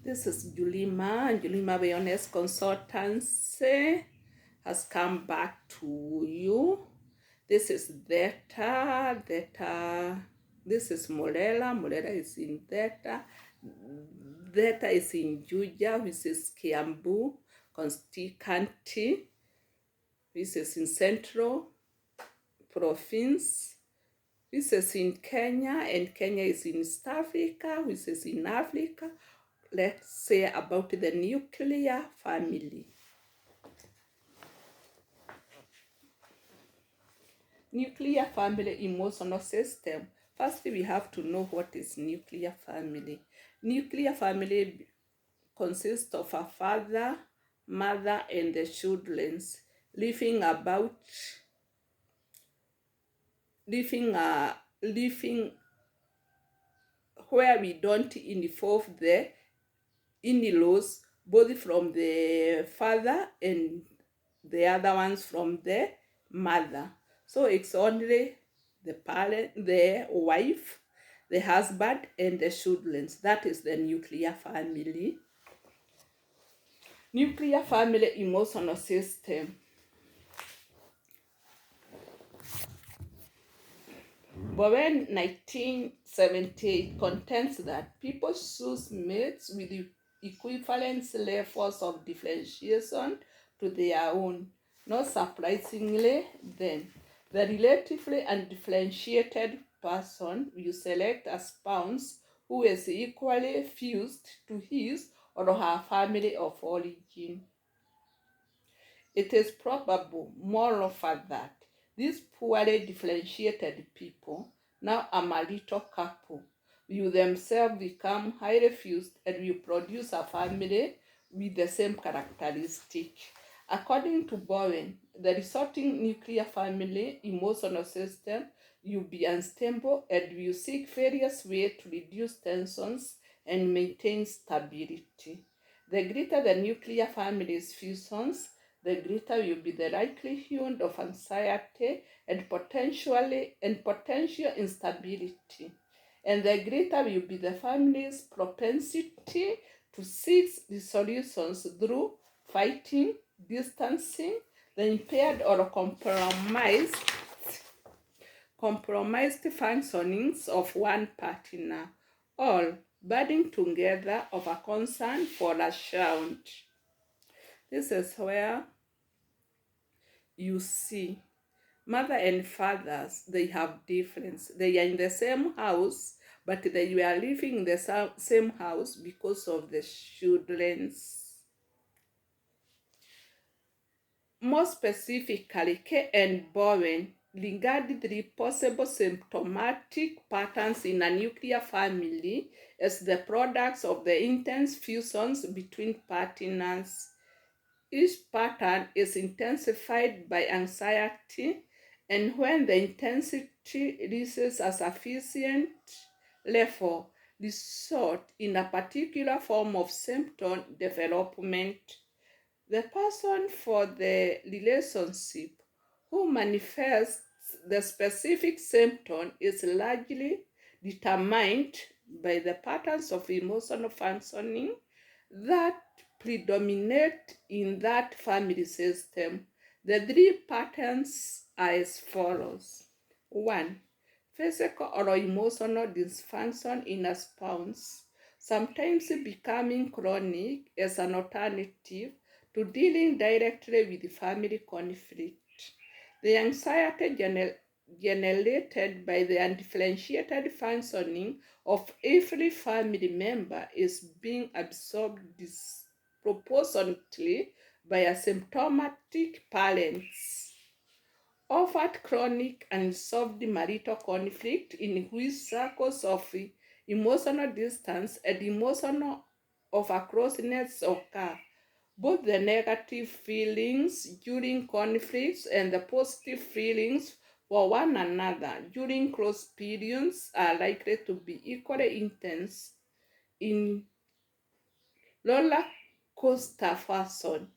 This is Julima, and Julima Wellness Consultancy has come back to you. This is Theta. This is Morella. Morella is in Theta. Theta is in Juja, which is Kiambu, Constituency, which is in Central Province. This is in Kenya, and Kenya is in East Africa, which is in Africa. Let's say about the nuclear family. Nuclear family emotional system. First, we have to know what is nuclear family. Nuclear family consists of a father, mother, and the children living where we don't involve the in-laws, both from the father and the other ones from the mother. So it's only the parent, the wife, the husband, and the children. That is the nuclear family. Nuclear family emotional system. Bowen 1978 contends that people choose mates with equivalent levels of differentiation to their own. Not surprisingly, then, the relatively undifferentiated person will select a spouse who is equally fused to his or her family of origin. It is probable, moreover, that these poorly differentiated people, now a marital couple, will themselves become highly fused and will produce a family with the same characteristic. According to Bowen, the resulting nuclear family emotional system will be unstable and will seek various ways to reduce tensions and maintain stability. The greater the nuclear family's fusions, the greater will be the likelihood of anxiety and potential instability. And the greater will be the family's propensity to seek resolutions through fighting, distancing, the impaired or compromised functionings of one partner, all budding together of a concern for a child. This is where you see mother and fathers, they have difference. They are in the same house, but they were living in the same house because of the children's. More specifically, K and Bowen regarded the possible symptomatic patterns in a nuclear family as the products of the intense fusions between partners. Each pattern is intensified by anxiety, and when the intensity reaches a sufficient level, result in a particular form of symptom development. The person for the relationship who manifests the specific symptom is largely determined by the patterns of emotional functioning that predominate in that family system. The three patterns are as follows. 1. Physical or emotional dysfunction in a spouse, sometimes becoming chronic as an alternative to dealing directly with family conflict. The anxiety generated by the undifferentiated functioning of every family member is being absorbed disproportionately by asymptomatic parents. Overt chronic and unsolved marital conflict in which circles of emotional distance and emotional overcloseness occur. Both the negative feelings during conflicts and the positive feelings for one another during close periods are likely to be equally intense in roller coaster fashion.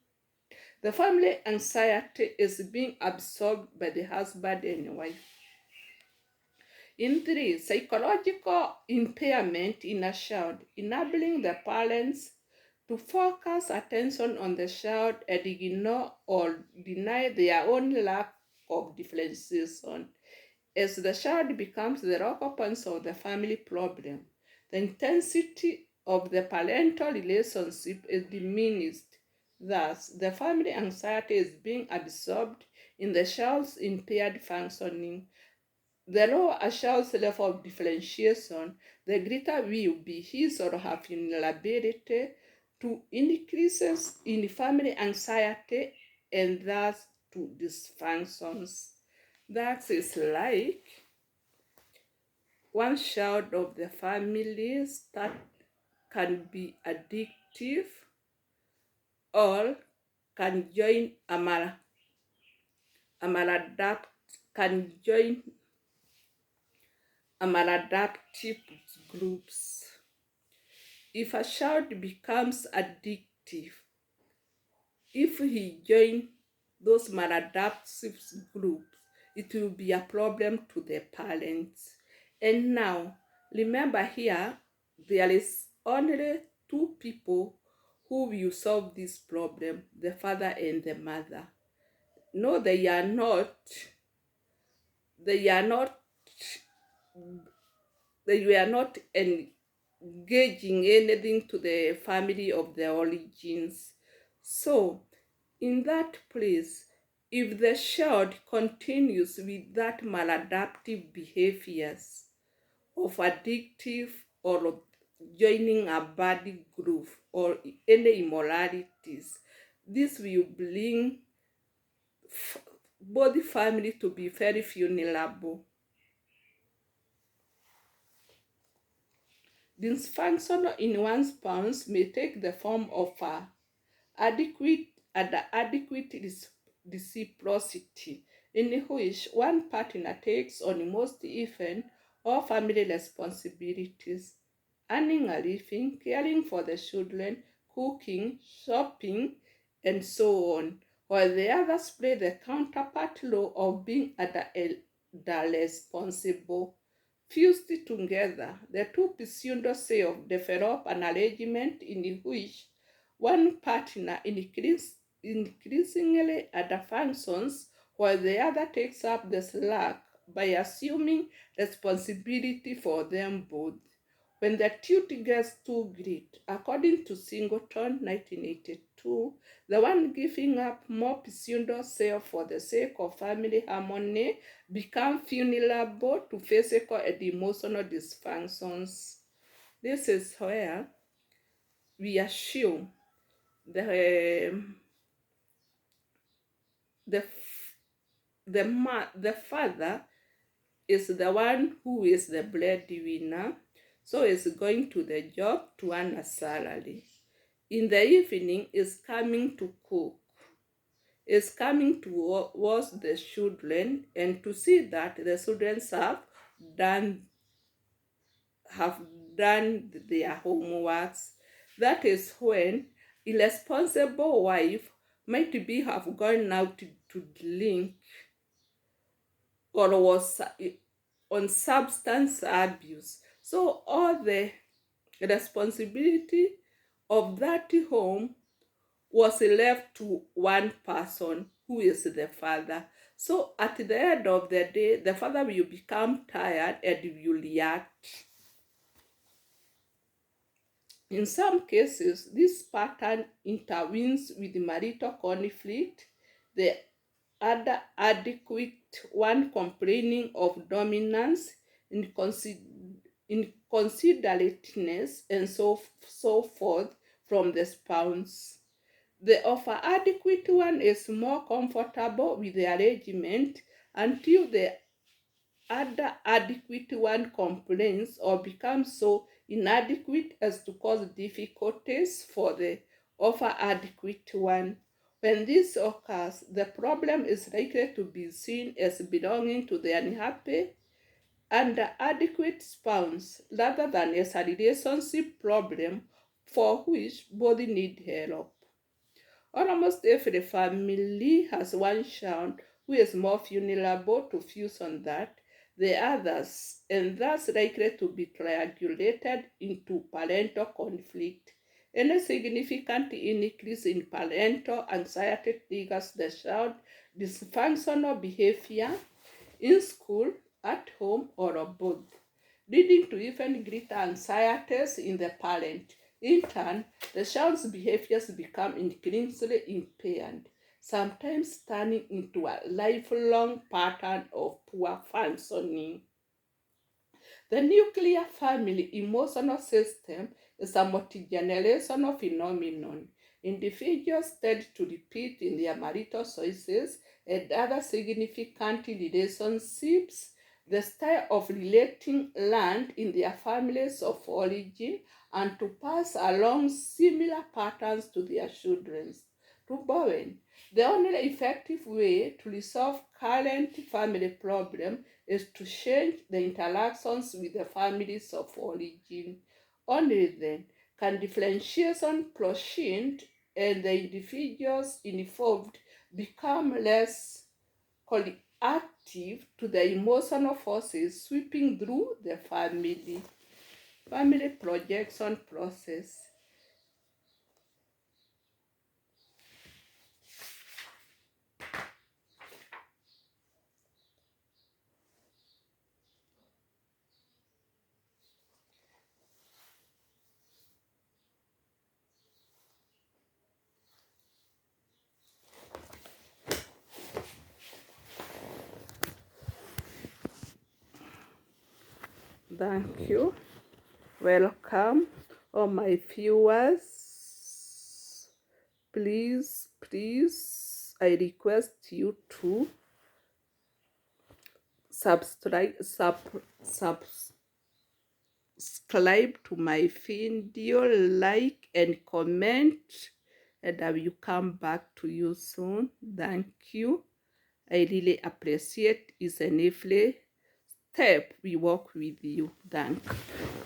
The family anxiety is being absorbed by the husband and wife. In 3, psychological impairment in a child, enabling the parents to focus attention on the child and ignore or deny their own lack of differentiation. As the child becomes the occupants of the family problem, the intensity of the parental relationship is diminished. Thus, the family anxiety is being absorbed in the child's impaired functioning. The lower a child's level of differentiation, the greater will be his or her vulnerability to increases in family anxiety and thus to dysfunctions. That is like one child of the family that can be addictive or can join a maladapt can join a maladaptive groups. If a child becomes addictive, if he joins those maladaptive groups, it will be a problem to the parents. And now, remember here, there is only two people who will solve this problem, the father and the mother. No, they are not, they were not engaging anything to the family of their origins. So, in that place, if the child continues with that maladaptive behaviors of addictive or joining a bad group or any immoralities, this will bring both family to be very vulnerable. Dysfunction in one's spouse may take the form of adequate and adequate reciprocity, in which one partner takes on most even all family responsibilities, earning a living, caring for the children, cooking, shopping, and so on, while the others play the counterpart role of being the responsible. Fused together, the two pseudo-selves develop an arrangement in which one partner increasingly underfunctions while the other takes up the slack by assuming responsibility for them both. When the tilt gets too great, according to Singleton 1982, the one giving up more pseudo self for the sake of family harmony becomes vulnerable to physical and emotional dysfunctions. This is where we assume the the the father is the one who is the breadwinner, so is going to the job to earn a salary. In the evening, is coming to cook, is coming to wash the children and to see that the children done have done their homeworks. That is when irresponsible wife might be have gone out to drink or was on substance abuse. So all the responsibility of that home was left to one person who is the father. So at the end of the day, the father will become tired and will react. In some cases, this pattern intervenes with marital conflict, the other adequate one complaining of dominance, inconsiderateness, and so forth from the spouse. The offer adequate one is more comfortable with the arrangement until the other adequate one complains or becomes so inadequate as to cause difficulties for the offer adequate one. When this occurs, the problem is likely to be seen as belonging to the unhappy and adequate spouse rather than as a relationship problem for which both need help. Almost every family has one child who is more vulnerable to fuse on that the others, and thus likely to be triangulated into parental conflict. Any significant increase in parental anxiety triggers the child dysfunctional behavior in school, at home, or both, leading to even greater anxieties in the parent. In turn, the child's behaviors become increasingly impaired, sometimes turning into a lifelong pattern of poor functioning. The nuclear family emotional system is a multi-generational phenomenon. Individuals tend to repeat in their marital choices and other significant relationships the style of relating learned in their families of origin and to pass along similar patterns to their children. To Bowen, the only effective way to resolve current family problem is to change the interactions with the families of origin. Only then can differentiation proceed and the individuals involved become less reactive to the emotional forces sweeping through the family. Family projection process. Thank you. Welcome, all my viewers. Please, I request you to subscribe to my video, like and comment, and I will come back to you soon. Thank you. I really appreciate each and every step we work with you. Thank you.